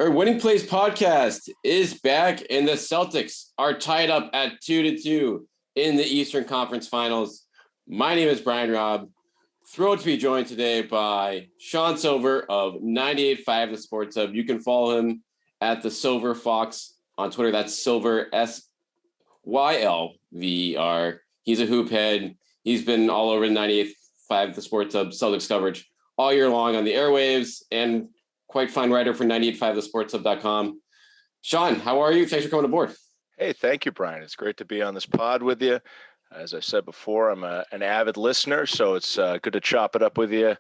Our Winning Plays podcast is back, and the Celtics are tied up at 2-2 in the Eastern Conference Finals. My name is Brian Robb. Thrilled to be joined today by Sean Sylver of 98.5 The Sports Hub. You can follow him at the Sylver Fox on Twitter. That's Sylver, Sylver. He's a hoop head. He's been all over 98.5 The Sports Hub Celtics coverage all year long on the airwaves, and quite fine writer for 98.5thesportshub.com. Sean, how are you? Thanks for coming aboard. Hey, thank you, Brian. It's great to be on this pod with you. As I said before, I'm an avid listener, so it's good to chop it up with you.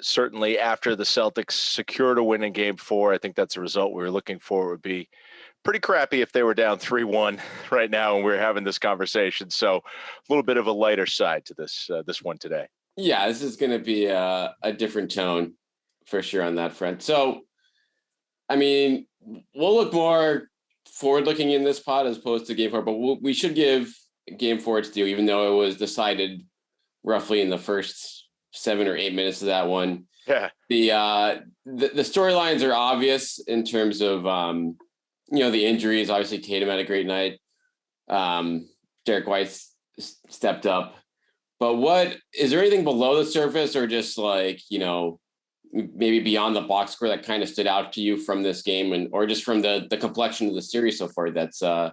Certainly after the Celtics secured a win in Game 4, I think that's a result we were looking for. It would be pretty crappy if they were down 3-1 right now and we're having this conversation. So a little bit of a lighter side to this one today. Yeah, this is going to be a different tone for sure on that front. So, I mean, we'll look more forward-looking in this pod as opposed to Game 4, but we should give Game 4 its due, even though it was decided roughly in the first 7 or 8 minutes of that one. Yeah. The storylines are obvious in terms of, the injuries. Obviously, Tatum had a great night. Derek White stepped up. But what is there anything below the surface, or just maybe beyond the box score that kind of stood out to you from this game, or just from the complexion of the series so far that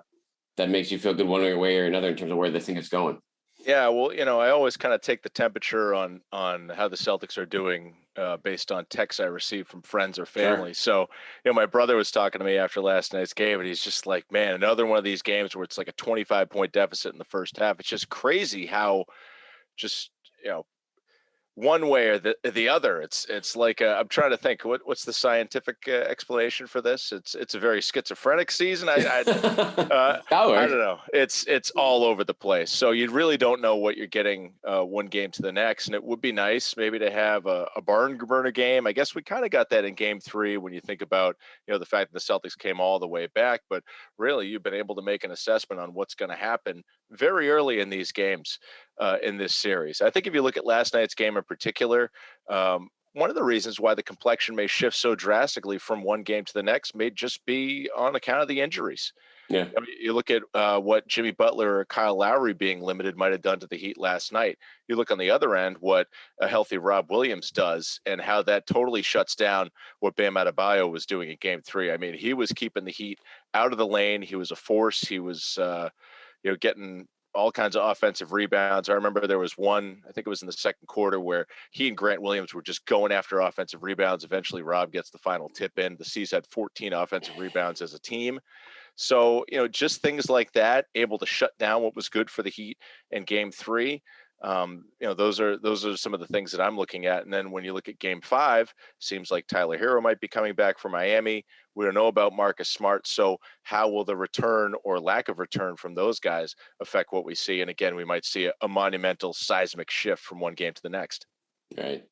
makes you feel good one way or another in terms of where this thing is going? Yeah, well, I always kind of take the temperature on how the Celtics are doing based on texts I receive from friends or family. Sure. So, my brother was talking to me after last night's game, and he's just like, man, another one of these games where it's like a 25-point deficit in the first half. It's just crazy how just, one way or the other. It's like I'm trying to think what's the scientific explanation for this. It's a very schizophrenic season. I don't know. It's all over the place. So you really don't know what you're getting one game to the next. And it would be nice maybe to have a barn burner game. I guess we kind of got that in Game 3 when you think about the fact that the Celtics came all the way back. But really, you've been able to make an assessment on what's going to happen very early in these games in this series. I think if you look at last night's game in particular, one of the reasons why the complexion may shift so drastically from one game to the next may just be on account of the injuries. Yeah. I mean, you look at what Jimmy Butler or Kyle Lowry being limited might have done to the Heat last night. You look on the other end, what a healthy Rob Williams does and how that totally shuts down what Bam Adebayo was doing in Game 3. I mean, he was keeping the Heat out of the lane. He was a force. He was, getting all kinds of offensive rebounds. I remember there was one, I think it was in the second quarter, where he and Grant Williams were just going after offensive rebounds. Eventually, Rob gets the final tip in. The C's had 14 offensive rebounds as a team. So, just things like that, able to shut down what was good for the Heat in Game 3. Those are some of the things that I'm looking at. And then when you look at Game 5, seems like Tyler Hero might be coming back from Miami. We don't know about Marcus Smart. So how will the return or lack of return from those guys affect what we see? And again, we might see a monumental seismic shift from one game to the next. Right.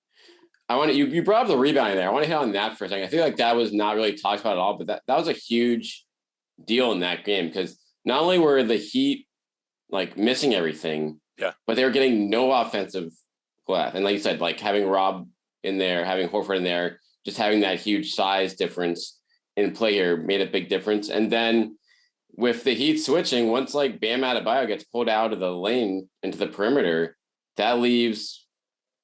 I want to, you brought up the rebounding there. I want to hit on that for a second. I feel like that was not really talked about at all, but that was a huge deal in that game, because not only were the Heat missing everything, but they were getting no offensive glass. And like you said, having Rob in there, having Horford in there, just having that huge size difference in play here made a big difference. And then with the Heat switching, once Bam Adebayo gets pulled out of the lane into the perimeter, that leaves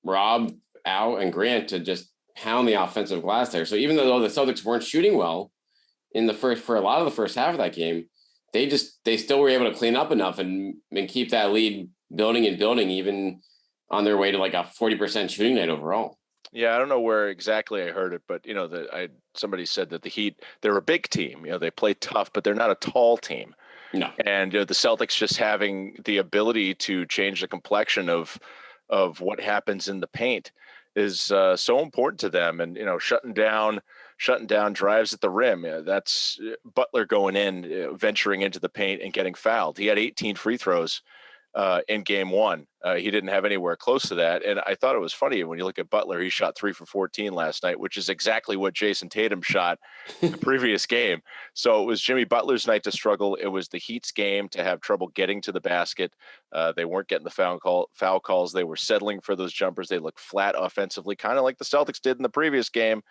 Rob, Al, and Grant to just pound the offensive glass there. So even though the Celtics weren't shooting well for a lot of the first half of that game, they still were able to clean up enough and keep that lead building, even on their way to a 40% shooting night overall. Yeah, I don't know where exactly I heard it, but somebody said that the Heat, they're a big team. They play tough, but they're not a tall team. No. And the Celtics just having the ability to change the complexion of what happens in the paint is so important to them. And shutting down drives at the rim. That's Butler going in, venturing into the paint and getting fouled. He had 18 free throws in Game 1. He didn't have anywhere close to that. And I thought it was funny when you look at Butler, he shot 3 for 14 last night, which is exactly what Jason Tatum shot the previous game. So it was Jimmy Butler's night to struggle. It was the Heat's game to have trouble getting to the basket. They weren't getting the foul calls. They were settling for those jumpers. They looked flat offensively, kind of like the Celtics did in the previous game.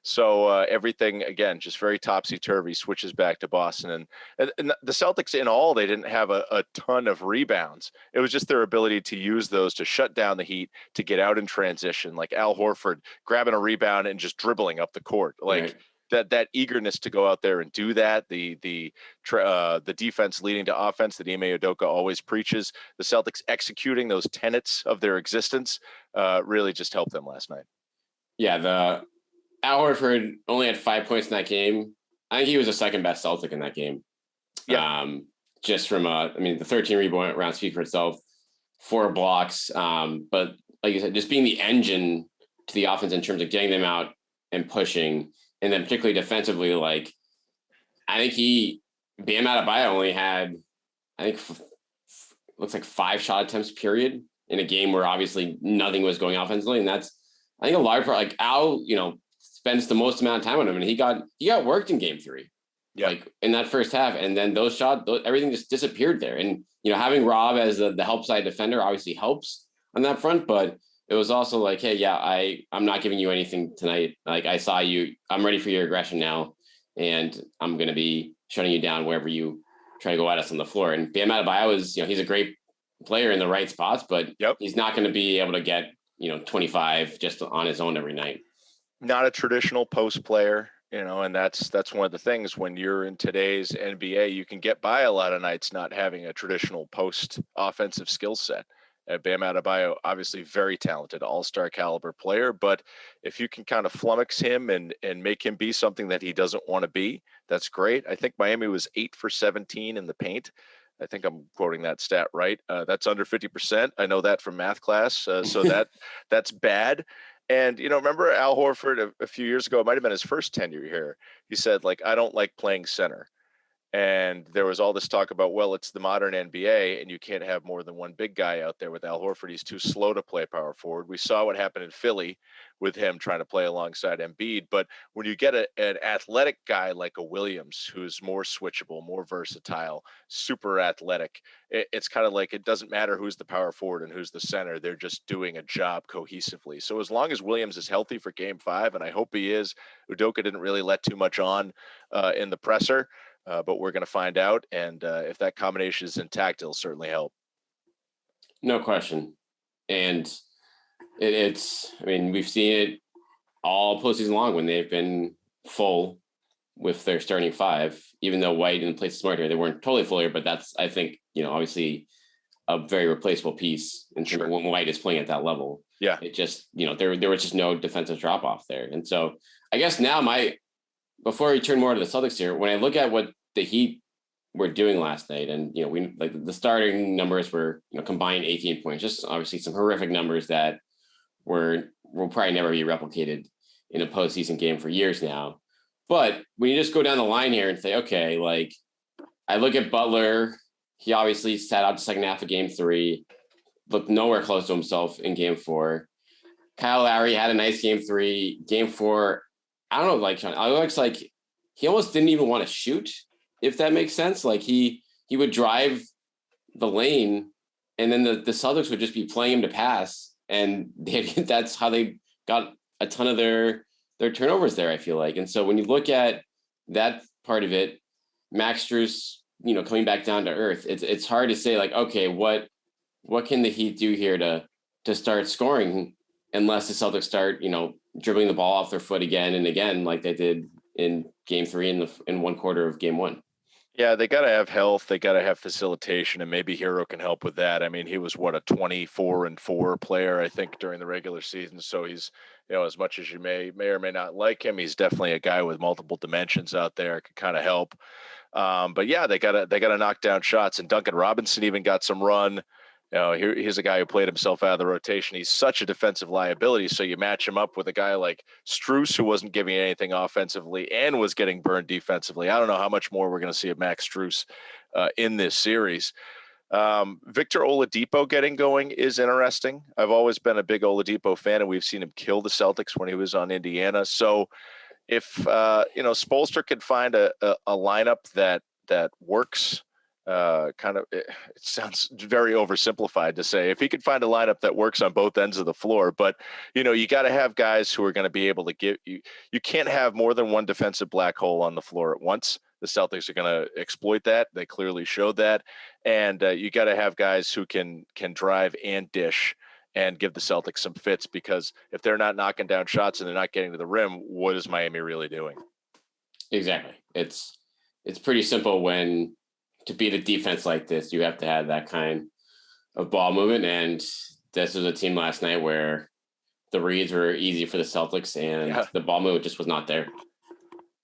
So everything, again, just very topsy-turvy, switches back to Boston. And the Celtics, in all, they didn't have a ton of rebounds. It was just their ability to use those to shut down the Heat, to get out in transition, like Al Horford grabbing a rebound and just dribbling up the court. Like that eagerness to go out there and do that, the defense leading to offense that Ime Udoka always preaches, the Celtics executing those tenets of their existence really just helped them last night. Yeah, the Al Horford only had 5 points in that game. I think he was the second best Celtic in that game. Yeah. Just from the 13 rebound rounds speak for itself, 4 blocks. But like you said, just being the engine to the offense in terms of getting them out and pushing, and then particularly defensively, like I think Bam Adebayo only had, looks like 5 shot attempts period in a game where obviously nothing was going offensively, and that's I think a large part. Like Al, spends the most amount of time on him, and he got worked in game 3, like in that first half, and then those shots, everything just disappeared there. And having Robb as the help side defender obviously helps on that front, but it was also like, hey, yeah, I'm not giving you anything tonight. Like I saw you, I'm ready for your aggression now, and I'm going to be shutting you down wherever you try to go at us on the floor. And Bam Adebayo is, he's a great player in the right spots, but he's not going to be able to get 25 just on his own every night. Not a traditional post player, and that's one of the things when you're in today's NBA, you can get by a lot of nights not having a traditional post offensive skill set. Bam Adebayo, obviously very talented, all-star caliber player, but if you can kind of flummox him and make him be something that he doesn't want to be, that's great. I think Miami was 8 for 17 in the paint. I think I'm quoting that stat right. That's under 50%. I know that from math class. So that's bad. And, remember Al Horford a few years ago, it might've been his first tenure here. He said, like, I don't like playing center. And there was all this talk about, well, it's the modern NBA and you can't have more than one big guy out there. With Al Horford, he's too slow to play power forward. We saw what happened in Philly with him trying to play alongside Embiid. But when you get an athletic guy like a Williams, who's more switchable, more versatile, super athletic, it's kind of like it doesn't matter who's the power forward and who's the center. They're just doing a job cohesively. So as long as Williams is healthy for game 5, and I hope he is, Udoka didn't really let too much on in the presser. But we're going to find out. And if that combination is intact, it'll certainly help. No question. And we've seen it all postseason long when they've been full with their starting 5, even though White and place smart here, they weren't totally full here, but that's, I think, obviously a very replaceable piece in terms of when White is playing at that level. Yeah. It just, there was just no defensive drop off there. And so I guess now before we turn more to the Celtics here, when I look at what the Heat were doing last night, and we like the starting numbers were combined 18 points, just obviously some horrific numbers that will probably never be replicated in a postseason game for years now. But when you just go down the line here and say, okay, like I look at Butler, he obviously sat out the second half of game 3, looked nowhere close to himself in game 4. Kyle Lowry had a nice game 3. Game 4, I don't know, like Sean, it looks like he almost didn't even want to shoot, if that makes sense. Like he would drive the lane, and then the Celtics would just be playing him to pass, and that's how they got a ton of their turnovers there, I feel like. And so when you look at that part of it, Max Strus, coming back down to earth, it's hard to say like, okay, what can the Heat do here to start scoring, unless the Celtics start, dribbling the ball off their foot again and again, like they did in game 3 in one quarter of game 1. Yeah, they got to have health. They got to have facilitation, and maybe Hero can help with that. I mean, he was a 24-4 player, I think, during the regular season. So he's, as much as you may or may not like him, he's definitely a guy with multiple dimensions out there. Could kind of help. But yeah, they got to knock down shots. And Duncan Robinson even got some run. Here's a guy who played himself out of the rotation. He's such a defensive liability. So you match him up with a guy like Strus, who wasn't giving anything offensively and was getting burned defensively. I don't know how much more we're going to see of Max Strus in this series. Victor Oladipo getting going is interesting. I've always been a big Oladipo fan, and we've seen him kill the Celtics when he was on Indiana. So if Spoelstra could find a lineup that works, it sounds very oversimplified to say if he could find a lineup that works on both ends of the floor, but you got to have guys who are going to be able to give you. You can't have more than one defensive black hole on the floor at once. The Celtics are going to exploit that. They clearly showed that, and you got to have guys who can drive and dish and give the Celtics some fits, because if they're not knocking down shots and they're not getting to the rim, what is Miami really doing? Exactly. It's pretty simple when to beat a defense like this, you have to have that kind of ball movement. And this was a team last night where the reads were easy for the Celtics and the ball movement just was not there.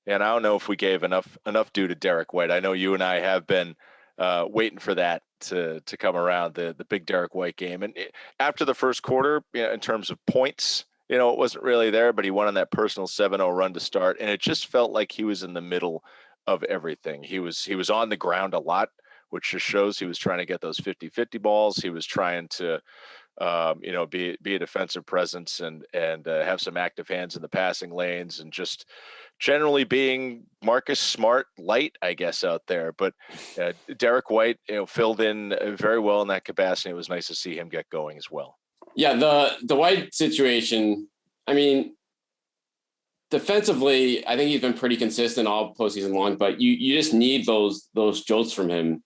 And I don't know if we gave enough due to Derek White. I know you and I have been waiting for that to come around, the big Derek White game. And after the first quarter, in terms of points, it wasn't really there, but he went on that personal 7-0 run to start, and it just felt like he was in the middle of everything. He was on the ground a lot, which just shows he was trying to get those 50-50 balls. He was trying to be a defensive presence and have some active hands in the passing lanes, and just generally being Marcus Smart light, I guess, out there. But Derek White, filled in very well in that capacity. It was nice to see him get going as well. Yeah, the White situation, I mean, defensively, I think he's been pretty consistent all postseason long, but you just need those jolts from him.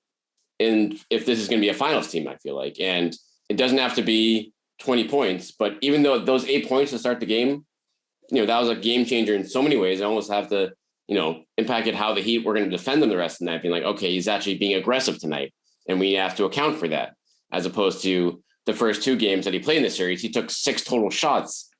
And if this is going to be a finals team, I feel like, and it doesn't have to be 20 points, but even though those 8 points to start the game, that was a game changer in so many ways. I almost have to, impacted how the Heat were going to defend them the rest of the night, being like, okay, he's actually being aggressive tonight, and we have to account for that, as opposed to the first 2 games that he played in the series. He took 6 total shots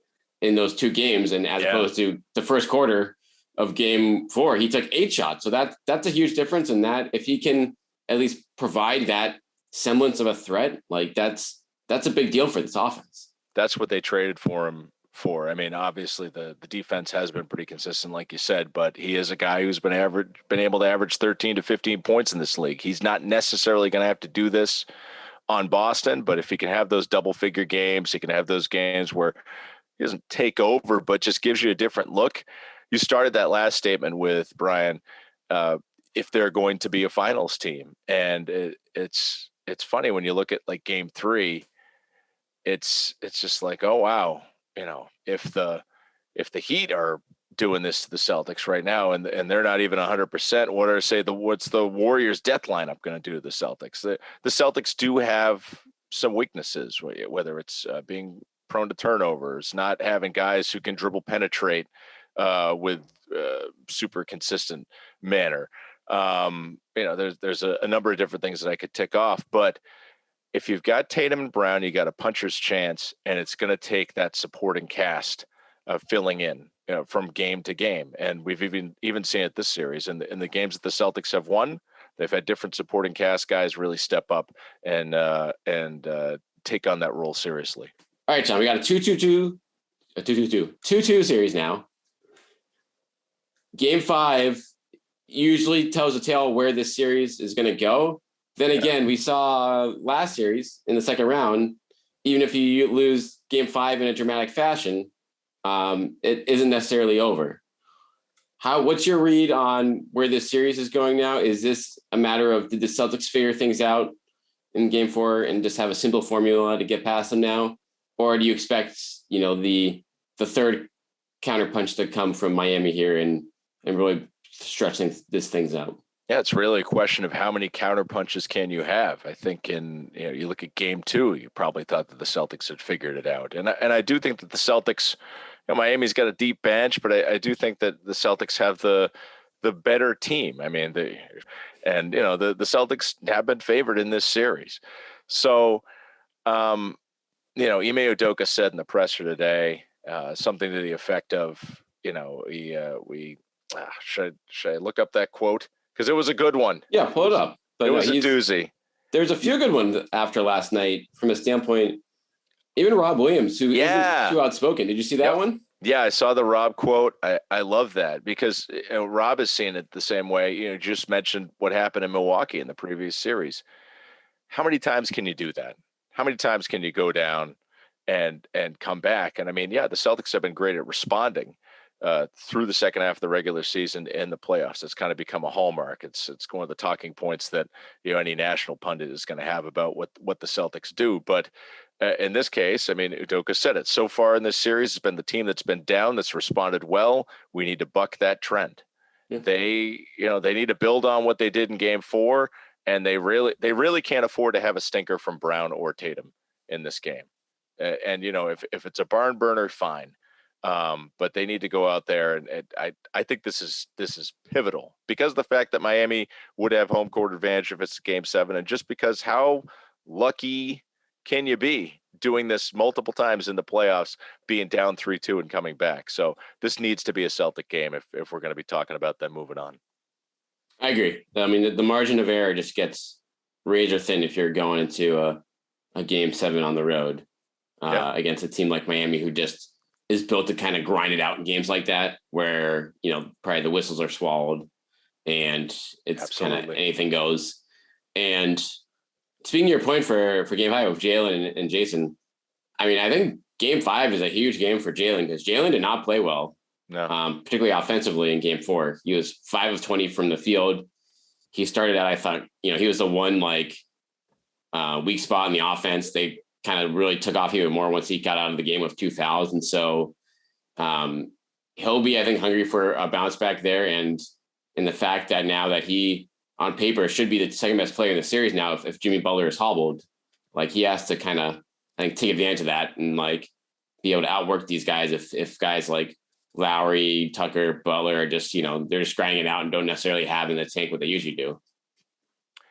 in those 2 games, and as opposed to the first quarter of game 4, he took 8 shots. So that's a huge difference. And that if he can at least provide that semblance of a threat, like that's a big deal for this offense. That's what they traded for him for. I mean, obviously the defense has been pretty consistent, like you said, but he is a guy who's been able to average 13 to 15 points in this league. He's not necessarily going to have to do this on Boston, but if he can have those double figure games, he can have those games where he doesn't take over, but just gives you a different look. You started that last statement with Brian, if they're going to be a finals team. And it's funny when you look at like game 3, it's just like, oh, wow. If the Heat are doing this to the Celtics right now, and they're not even 100%, what's the Warriors death lineup going to do to the Celtics? The Celtics do have some weaknesses, whether it's being prone to turnovers, not having guys who can dribble penetrate with super consistent manner. There's a number of different things that I could tick off, but if you've got Tatum and Brown, you got a puncher's chance, and it's going to take that supporting cast of filling in from game to game. And we've even seen it this series. In the games that the Celtics have won, they've had different supporting cast guys really step up and take on that role seriously. All right, John, we got a 2-2 series now. Game 5 usually tells a tale where this series is going to go. Then again, we saw last series in the second round, even if you lose game 5 in a dramatic fashion, it isn't necessarily over. What's your read on where this series is going now? Is this a matter of, did the Celtics figure things out in game 4 and just have a simple formula to get past them now? Or do you expect, the third counterpunch to come from Miami here and really stretching this things out? Yeah, it's really a question of how many counter punches can you have. I think you look at game 2, you probably thought that the Celtics had figured it out. And I do think that the Celtics, Miami's got a deep bench, but I do think that the Celtics have the better team. I mean, the Celtics have been favored in this series. So, Ime Udoka said in the presser today, something to the effect of, should I look up that quote? Because it was a good one. Yeah, pull it up. But it was a doozy. There's a few good ones after last night from a standpoint. Even Rob Williams, who isn't too outspoken. Did you see that one? Yeah, I saw the Rob quote. I love that because Rob has seen it the same way. You just mentioned what happened in Milwaukee in the previous series. How many times can you do that? How many times can you go down and come back? And I mean, the Celtics have been great at responding. through the second half of the regular season and the playoffs. It's kind of become a hallmark. It's one of the talking points that any national pundit is going to have about what the Celtics do. But in this case, I mean, Udoka said it. So far in this series, it's been the team that's been down that's responded well. We need to buck that trend. Yeah. They need to build on what they did in Game 4, and they really can't afford to have a stinker from Brown or Tatum in this game. And if it's a barn burner, fine. But they need to go out there, and I think this is pivotal because of the fact that Miami would have home court advantage if it's Game 7, and just because how lucky can you be doing this multiple times in the playoffs, being down 3-2 and coming back? So this needs to be a Celtic game if we're going to be talking about them moving on. I agree. I mean, the margin of error just gets razor thin if you're going into a Game 7 on the road against a team like Miami, who just is built to kind of grind it out in games like that, where, probably the whistles are swallowed and it's kind of anything goes. And speaking of your point for Game 5 of Jalen and Jason, I mean, I think Game 5 is a huge game for Jalen because Jalen did not play well, particularly offensively in Game 4. He was 5 of 20 from the field. He started out, I thought, he was the one weak spot in the offense. They kind of really took off even more once he got out of the game with 2 fouls. And so he'll be, I think, hungry for a bounce back there. And in the fact that now that he, on paper, should be the second best player in the series now, if Jimmy Butler is hobbled, he has to kind of, I think, take advantage of that and be able to outwork these guys. If guys like Lowry, Tucker, Butler are just, they're just grinding it out and don't necessarily have in the tank what they usually do.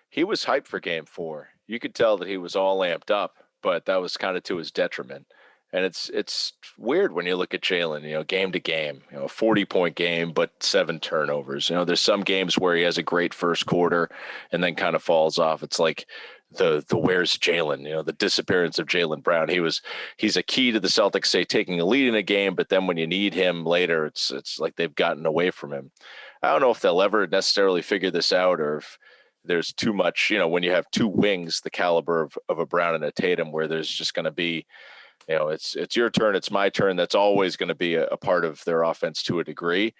He was hyped for Game 4. You could tell that he was all amped up, but that was kind of to his detriment. And it's weird when you look at Jalen, game to game, a 40-point game, but 7 turnovers. There's some games where he has a great first quarter and then kind of falls off. It's like the where's Jalen, the disappearance of Jaylen Brown. He's a key to the Celtics, say, taking a lead in a game, but then when you need him later, it's like they've gotten away from him. I don't know if they'll ever necessarily figure this out, or if there's too much, when you have 2 wings, the caliber of a Brown and a Tatum, where there's just going to be, it's your turn, it's my turn. That's always going to be a part of their offense to a degree.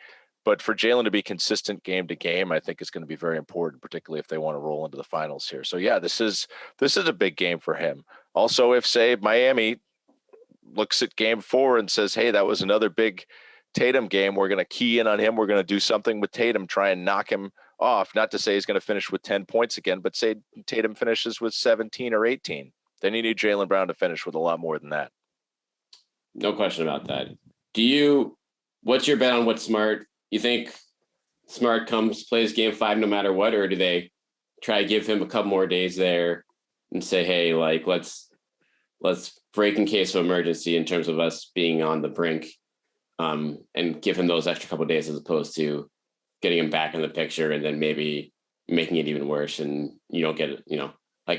But for Jalen to be consistent game to game, I think is going to be very important, particularly if they want to roll into the finals here. So yeah, this is a big game for him. Also, if, say, Miami looks at Game 4 and says, hey, that was another big Tatum game, we're going to key in on him, we're going to do something with Tatum, try and knock him off. Not to say he's going to finish with 10 points again, but say Tatum finishes with 17 or 18. Then you need Jaylen Brown to finish with a lot more than that. No question about that. What's your bet on what's Smart? You think Smart plays Game 5 no matter what, or do they try to give him a couple more days there and say, hey, let's break in case of emergency in terms of us being on the brink, and give him those extra couple of days as opposed to getting him back in the picture and then maybe making it even worse and you don't get it,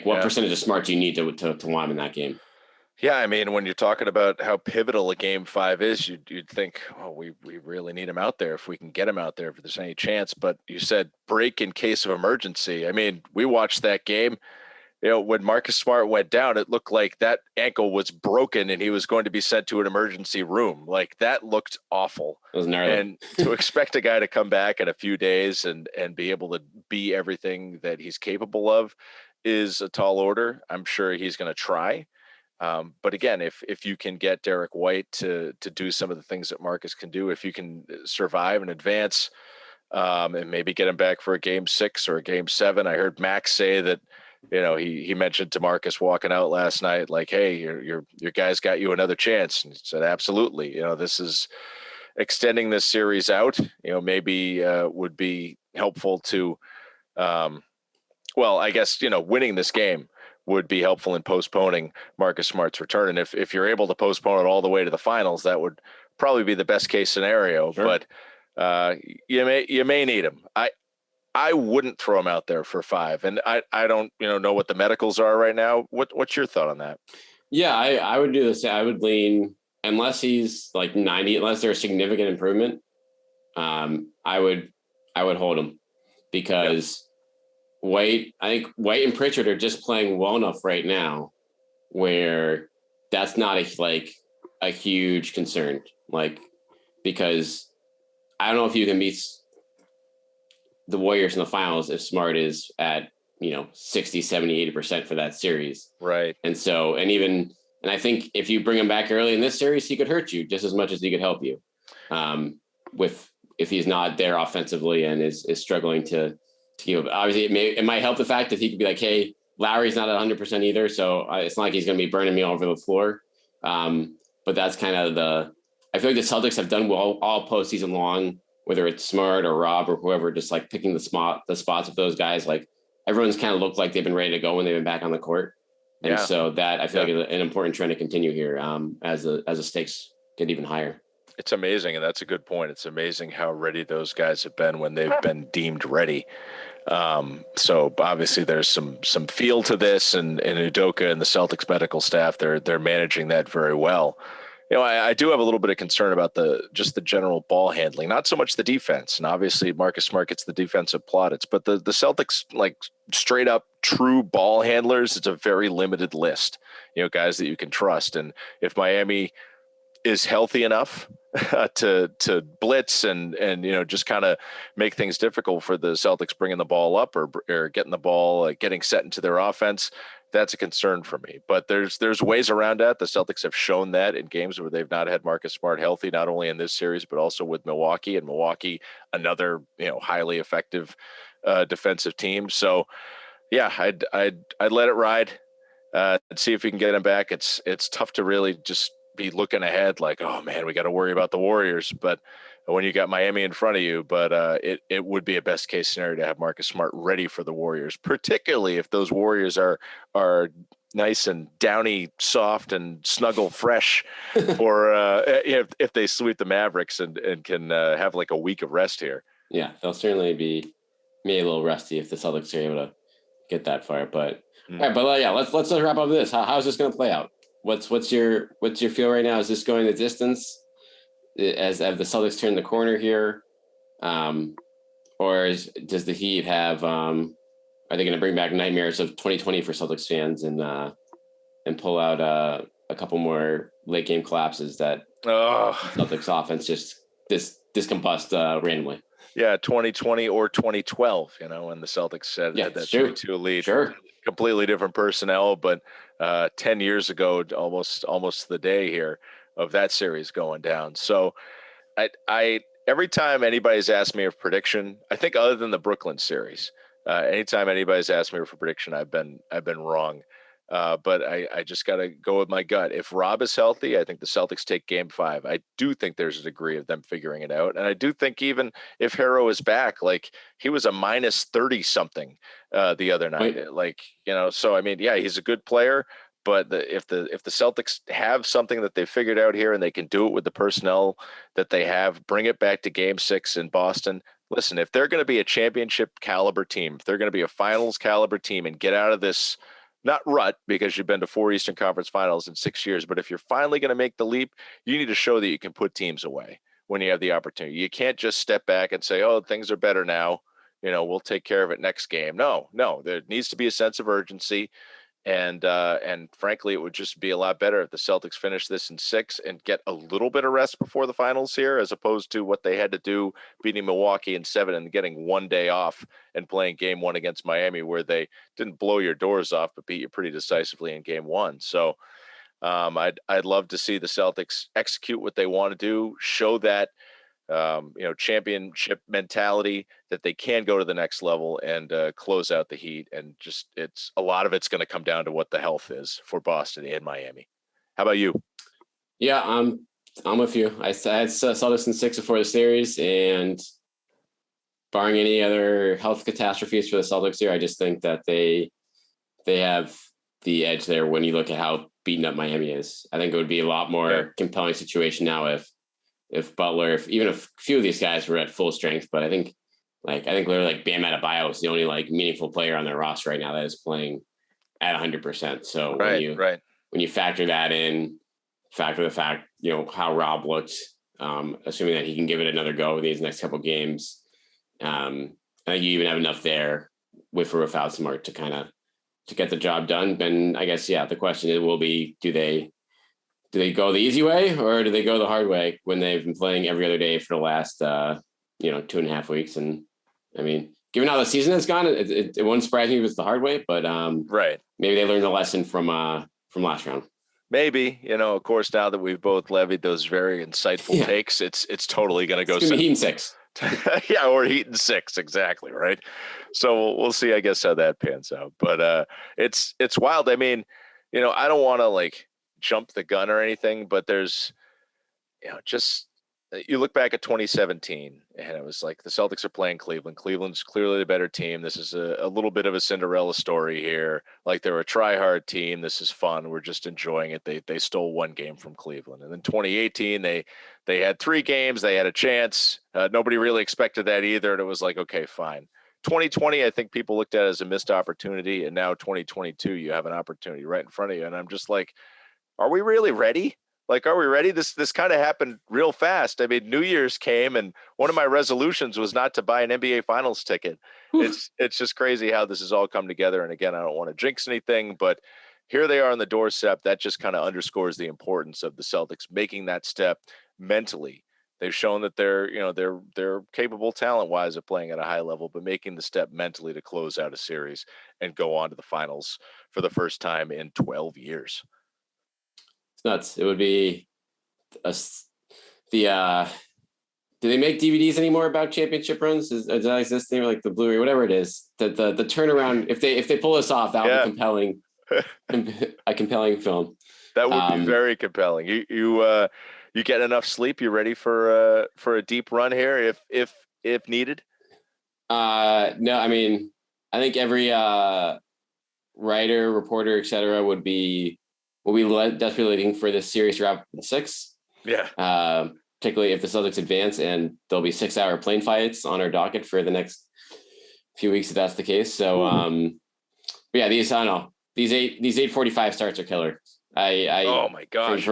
what percentage of Smart do you need to want him in that game? Yeah, I mean, when you're talking about how pivotal a Game 5 is, you'd think, oh, we really need him out there if we can get him out there if there's any chance. But you said break in case of emergency. I mean, we watched that game. When Marcus Smart went down, it looked like that ankle was broken and he was going to be sent to an emergency room. That looked awful. It was gnarly. And to expect a guy to come back in a few days and be able to be everything that he's capable of is a tall order. I'm sure he's going to try. But again, if you can get Derek White to do some of the things that Marcus can do, if you can survive and advance, and maybe get him back for a Game 6 or a Game 7. I heard Max say that, he mentioned to Marcus walking out last night, hey, your guy's got you another chance. And he said, absolutely. This is extending this series out, maybe would be helpful to, I guess, winning this game would be helpful in postponing Marcus Smart's return. And if you're able to postpone it all the way to the finals, that would probably be the best case scenario. Sure. But you may need him. I wouldn't throw him out there for 5. And I don't know what the medicals are right now. What's your thought on that? Yeah, I would do this. I would lean, unless he's 90, unless there's significant improvement, I would hold him because I think White and Pritchard are just playing well enough right now where that's not a huge concern. Because I don't know if you can beat the Warriors in the finals if Smart is at, 60, 70, 80% for that series. Right. And so, and I think if you bring him back early in this series, he could hurt you just as much as he could help you. If he's not there offensively and is struggling to give. Obviously, it might help the fact that he could be like, hey, Lowry's not 100% either, so it's not like he's going to be burning me all over the floor. But that's kind of I feel like the Celtics have done well all postseason long, whether it's Smart or Rob or whoever, just like picking the spots of those guys. Like everyone's kind of looked like they've been ready to go when they've been back on the court. And so that I feel like is an important trend to continue here as the stakes get even higher. It's amazing, and that's a good point. It's amazing how ready those guys have been when they've been deemed ready. So obviously there's some feel to this, and Udoka and the Celtics medical staff, they're managing that very well. I do have a little bit of concern about the general ball handling, not so much the defense. And obviously Marcus Smart gets the defensive plaudits, but the Celtics, like straight up true ball handlers, it's a very limited list, guys that you can trust. And if Miami is healthy enough to blitz and just kind of make things difficult for the Celtics bringing the ball up or getting the ball, getting set into their offense, that's a concern for me. But there's ways around that. The Celtics have shown that in games where they've not had Marcus Smart healthy, not only in this series, but also with Milwaukee. And Milwaukee, another, highly effective defensive team. So yeah, I'd let it ride and see if we can get him back. It's tough to really just be looking ahead like, oh man, we got to worry about the Warriors, but when you got Miami in front of you, but it would be a best case scenario to have Marcus Smart ready for the Warriors, particularly if those Warriors are nice and downy, soft and snuggle fresh, or if they sweep the Mavericks and can have like a week of rest here. Yeah, they'll certainly be maybe a little rusty if the Celtics are able to get that far. But all right, but yeah, let's wrap up this. How's this going to play out? What's your feel right now? Is this going the distance as the Celtics turn the corner here, or does the Heat have? Are they going to bring back nightmares of 2020 for Celtics fans and pull out a couple more late game collapses that Celtics offense just discombust randomly? Yeah, 2020 or 2012. When the Celtics had that 3-2 lead. Sure. Completely different personnel, but 10 years ago, almost the day here of that series going down. So I every time anybody's asked me a prediction, I think other than the Brooklyn series, anytime anybody's asked me for a prediction, I've been wrong. But I just got to go with my gut. If Rob is healthy, I think the Celtics take game 5. I do think there's a degree of them figuring it out. And I do think even if Harrow is back, like he was a minus 30 something the other night, so I mean, yeah, he's a good player, but if the Celtics have something that they figured out here and they can do it with the personnel that they have, bring it back to game 6 in Boston. Listen, if they're going to be a championship caliber team, if they're going to be a finals caliber team and get out of this, not rut, because you've been to 4 Eastern Conference Finals in 6 years, but if you're finally going to make the leap, you need to show that you can put teams away when you have the opportunity. You can't just step back and say, oh, things are better now. We'll take care of it next game. No, there needs to be a sense of urgency. And frankly, it would just be a lot better if the Celtics finish this in 6 and get a little bit of rest before the finals here, as opposed to what they had to do beating Milwaukee in 7 and getting 1 day off and playing game 1 against Miami, where they didn't blow your doors off, but beat you pretty decisively in game 1. So I'd love to see the Celtics execute what they want to do, show that championship mentality that they can go to the next level and close out the Heat. And just it's a lot of it's going to come down to what the health is for Boston and Miami. How about you? Yeah, I'm with you. I saw this in 6 before the series, and barring any other health catastrophes for the Celtics here, I just think that they have the edge there when you look at how beaten up Miami is. I think it would be a lot more compelling situation now if Butler, even if a few of these guys were at full strength, but I think literally like Bam Adebayo is the only like meaningful player on their roster right now that is playing at 100%. So when you factor that in, factor the fact, how Rob looked, assuming that he can give it another go these next couple games. I think you even have enough there with or without Smart to get the job done. And I guess, the question will be, do they go the easy way or do they go the hard way when they've been playing every other day for the last 2.5 weeks. And I mean, given how the season has gone, it wouldn't surprise me if it's the hard way, but right. Maybe they learned a lesson from last round. Maybe, of course, now that we've both levied those very insightful takes, it's totally going to go. It's going to be Heat in 6. Yeah, or Heat in 6, exactly, right? So we'll see, I guess, how that pans out. But it's wild. I mean, I don't want to like jump the gun or anything, but there's, just you look back at 2017, and it was like the Celtics are playing Cleveland. Cleveland's clearly the better team. This is a little bit of a Cinderella story here. Like they're a try-hard team. This is fun. We're just enjoying it. They stole one game from Cleveland. And then 2018, they had 3 games. They had a chance. Nobody really expected that either. And it was like, okay, fine. 2020, I think people looked at it as a missed opportunity. And now 2022, you have an opportunity right in front of you. And I'm just like, are we really ready? Like, are we ready? This kind of happened real fast. I mean, New Year's came, and one of my resolutions was not to buy an NBA Finals ticket. It's just crazy how this has all come together. And again, I don't want to jinx anything, but here they are on the doorstep. That just kind of underscores the importance of the Celtics making that step mentally. They've shown that they're capable talent-wise of playing at a high level, but making the step mentally to close out a series and go on to the finals for the first time in 12 years. Nuts. It would be do they make DVDs anymore about championship runs? Does that exist anymore? Like the Blu-ray, whatever it is, the turnaround, if they pull this off, that would be compelling. A compelling film. That would be very compelling. You get enough sleep, you ready for a deep run here if needed? No, I mean, I think every writer, reporter, etc. will be desperately looking for this series wrap in 6. Yeah. Particularly if the Celtics advance, and there'll be 6-hour plane fights on our docket for the next few weeks if that's the case. So, but yeah, these 8:45 starts are killer. Oh my gosh.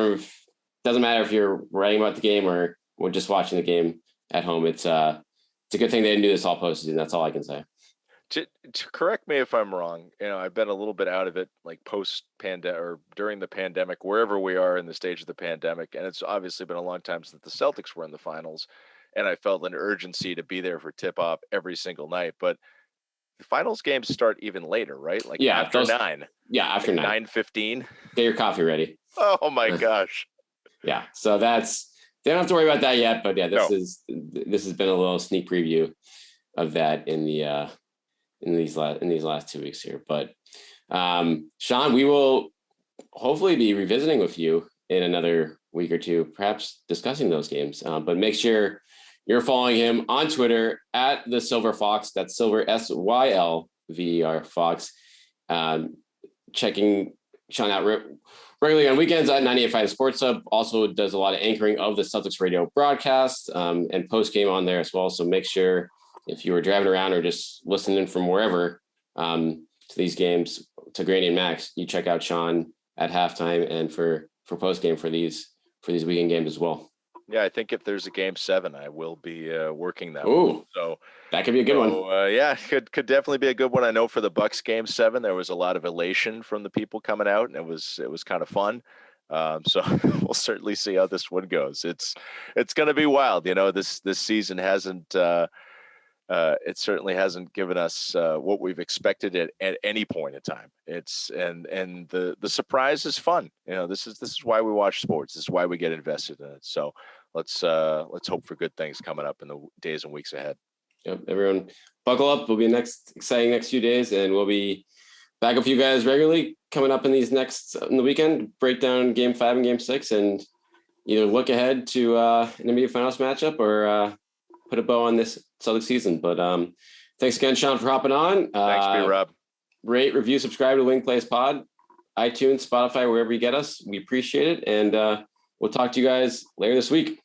Doesn't matter if you're writing about the game or just watching the game at home. It's a good thing they didn't do this all postseason. That's all I can say. To correct me if I'm wrong, I've been a little bit out of it, like post-pandemic or during the pandemic, wherever we are in the stage of the pandemic. And it's obviously been a long time since the Celtics were in the finals. And I felt an urgency to be there for tip-off every single night. But the finals games start even later, right? Like after 9. Yeah, after like 9. 9:15. Get your coffee ready. Oh, my gosh. Yeah, so they don't have to worry about that yet. But yeah, this has been a little sneak preview of that in these last 2 weeks here. But Sean, we will hopefully be revisiting with you in another week or two, perhaps discussing those games. But make sure you're following him on Twitter at the Sylver Fox. That's Sylver, SYLVER Fox. Checking Sean out regularly on weekends at 98.5 Sports Hub. Also does a lot of anchoring of the Celtics radio broadcast and post game on there as well. So make sure, if you were driving around or just listening from wherever to these games, to Granny and Max, you check out Sean at halftime and for post game for these weekend games as well. Yeah, I think if there's a game 7, I will be working that. Ooh, so that could be a good one. Yeah, could definitely be a good one. I know for the Bucks game 7, there was a lot of elation from the people coming out, and it was kind of fun. So we'll certainly see how this one goes. It's going to be wild. This season hasn't. It certainly hasn't given us what we've expected at any point in time. And the surprise is fun. This is why we watch sports. This is why we get invested in it. So let's hope for good things coming up in the days and weeks ahead. Yep, everyone buckle up. We'll be exciting next few days, and we'll be back with you guys regularly coming up in the weekend. Break down Game 5 and Game 6, and either look ahead to an NBA Finals matchup or put a bow on this Celtics season. But thanks again, Sean, for hopping on. Thanks, B-Rob. Rate, review, subscribe to Wing Plays Pod, iTunes, Spotify, wherever you get us. We appreciate it. And we'll talk to you guys later this week.